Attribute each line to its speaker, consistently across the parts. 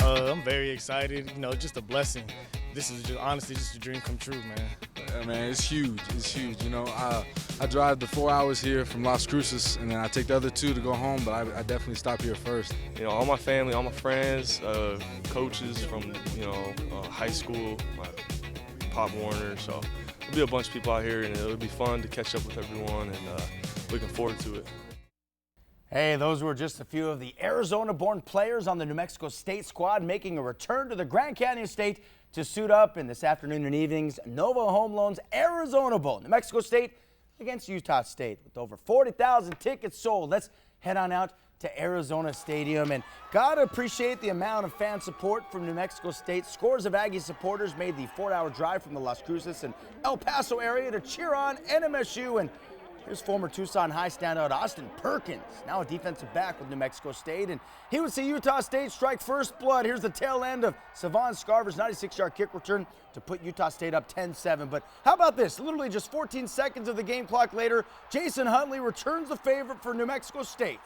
Speaker 1: I'm very excited. You know, just a blessing. This is just, honestly just a dream come true, man.
Speaker 2: Yeah, man, it's huge. It's huge. You know, I drive the 4 hours here from Las Cruces, and then I take the other 2 to go home, but I definitely stop here first.
Speaker 3: You know, all my family, all my friends, coaches from, high school, my Pop Warner. So there'll be a bunch of people out here, and it'll be fun to catch up with everyone, and looking forward to it.
Speaker 4: Hey, those were just a few of the Arizona-born players on the New Mexico State squad making a return to the Grand Canyon State to suit up in this afternoon and evening's Nova Home Loans Arizona Bowl. New Mexico State against Utah State with over 40,000 tickets sold. Let's head on out to Arizona Stadium, and gotta appreciate the amount of fan support from New Mexico State. Scores of Aggie supporters made the 4-hour drive from the Las Cruces and El Paso area to cheer on NMSU. And here's former Tucson High standout Austin Perkins, now a defensive back with New Mexico State, and he would see Utah State strike first blood. Here's the tail end of Savon Scarver's 96-yard kick return to put Utah State up 10-7. But how about this? Literally just 14 seconds of the game clock later, Jason Huntley returns the favorite for New Mexico State.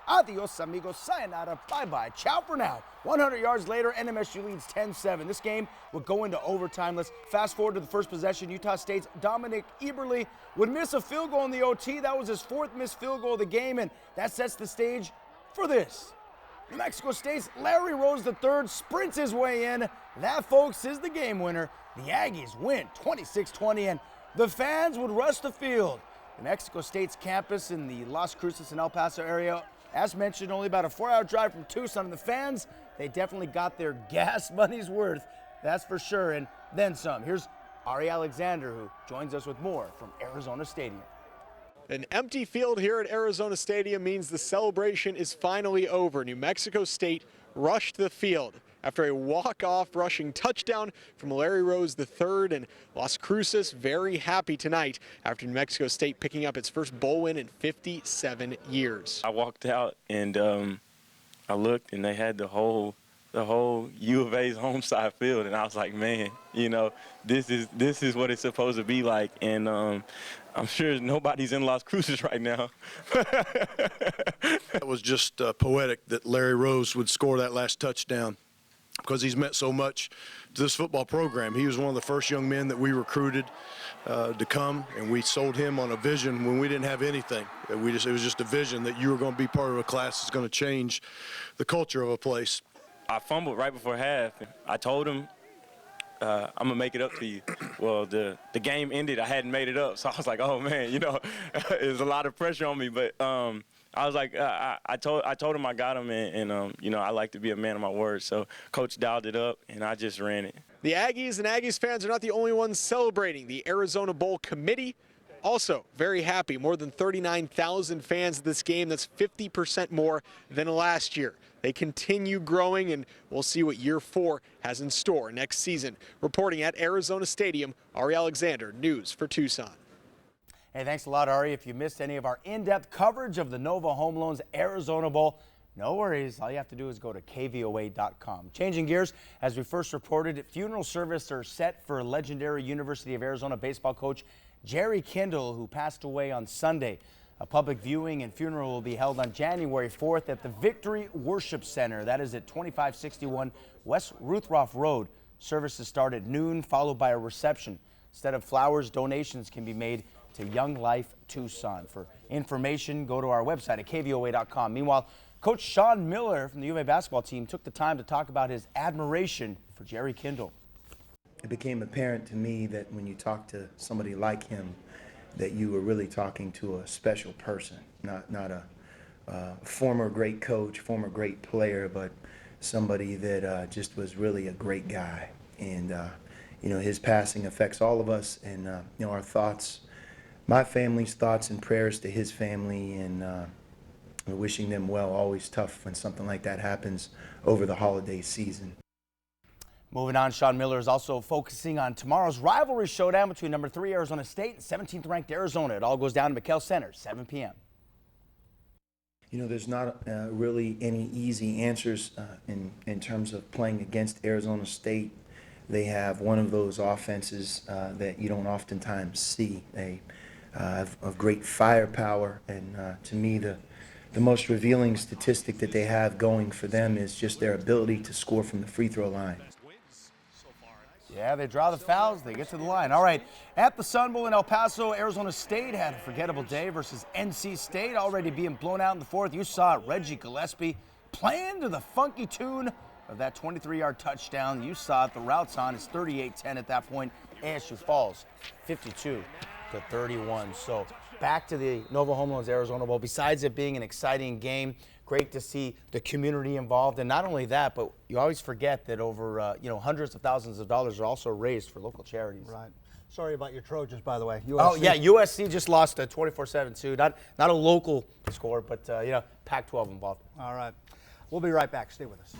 Speaker 4: Adios, amigos. Sayonara. Bye-bye. Ciao for now. 100 yards later, NMSU leads 10-7. This game would go into overtime. Let's fast forward to the first possession. Utah State's Dominic Eberle would miss a field goal in the OT. That was his 4th missed field goal of the game, and that sets the stage for this. New Mexico State's Larry Rose III sprints his way in. That, folks, is the game winner. The Aggies win 26-20, and the fans would rush the field. New Mexico State's campus in the Las Cruces and El Paso area, as mentioned, only about a 4-hour drive from Tucson. And the fans, they definitely got their gas money's worth, that's for sure, and then some. Here's Ari Alexander, who joins us with more from Arizona Stadium.
Speaker 5: An empty field here at Arizona Stadium means the celebration is finally over. New Mexico State rushed the field after a walk-off rushing touchdown from Larry Rose III, and Las Cruces very happy tonight after New Mexico State picking up its first bowl win in 57 years.
Speaker 6: I walked out and I looked, and they had the whole U of A's home side field, and I was like, man, this is what it's supposed to be like, and I'm sure nobody's in Las Cruces right now.
Speaker 7: It was just poetic that Larry Rose would score that last touchdown, because he's meant so much to this football program. He was one of the first young men that we recruited to come, and we sold him on a vision when we didn't have anything. It was just a vision that you were going to be part of a class that's going to change the culture of a place.
Speaker 6: I fumbled right before half. I told him, I'm going to make it up to you. Well, the game ended. I hadn't made it up, so I was like, oh, man, there's a lot of pressure on me. But I was like, I told him I got him, and I like to be a man of my word. So Coach dialed it up, and I just ran it.
Speaker 5: The Aggies and Aggies fans are not the only ones celebrating. The Arizona Bowl Committee also very happy. More than 39,000 fans at this game. That's 50% more than last year. They continue growing, and we'll see what year 4 has in store next season. Reporting at Arizona Stadium, Ari Alexander, News for Tucson.
Speaker 4: Hey, thanks a lot, Ari. If you missed any of our in-depth coverage of the Nova Home Loans Arizona Bowl, no worries. All you have to do is go to KVOA.com. Changing gears, as we first reported, funeral service are set for legendary University of Arizona baseball coach Jerry Kendall, who passed away on Sunday. A public viewing and funeral will be held on January 4th at the Victory Worship Center. That is at 2561 West Ruthroff Road. Services start at noon, followed by a reception. Instead of flowers, donations can be made to Young Life Tucson. For information, go to our website at KVOA.com. Meanwhile, Coach Sean Miller from the U of A basketball team took the time to talk about his admiration for Jerry Kendall.
Speaker 8: It became apparent to me that when you talk to somebody like him, that you were really talking to a special person, not a former great coach, former great player, but somebody that just was really a great guy. And his passing affects all of us, and our thoughts, my family's thoughts and prayers to his family, and we're wishing them well. Always tough when something like that happens over the holiday season.
Speaker 4: Moving on, Sean Miller is also focusing on tomorrow's rivalry showdown between number 3 Arizona State and 17th ranked Arizona. It all goes down to McKell Center, 7 p.m.
Speaker 8: There's not really any easy answers in terms of playing against Arizona State. They have one of those offenses that you don't oftentimes see. They have great firepower, and to me, the the most revealing statistic that they have going for them is just their ability to score from the free throw line.
Speaker 4: Yeah, they draw the fouls, they get to the line. All right, at the Sun Bowl in El Paso, Arizona State had a forgettable day versus NC State, already being blown out in the fourth. You saw Reggie Gillespie playing to the funky tune of that 23-yard touchdown. You saw it, the routes on is 38-10 at that point. ASU falls 52-31. So back to the Nova Home Loans Arizona Bowl. Besides it being an exciting game, great to see the community involved, and not only that, but you always forget that over hundreds of thousands of dollars are also raised for local charities.
Speaker 9: Right. Sorry about your Trojans, by the way. USC.
Speaker 4: Oh yeah, USC just lost a 24-7 too. Not a local score, but Pac-12 involved.
Speaker 9: All right. We'll be right back. Stay with us.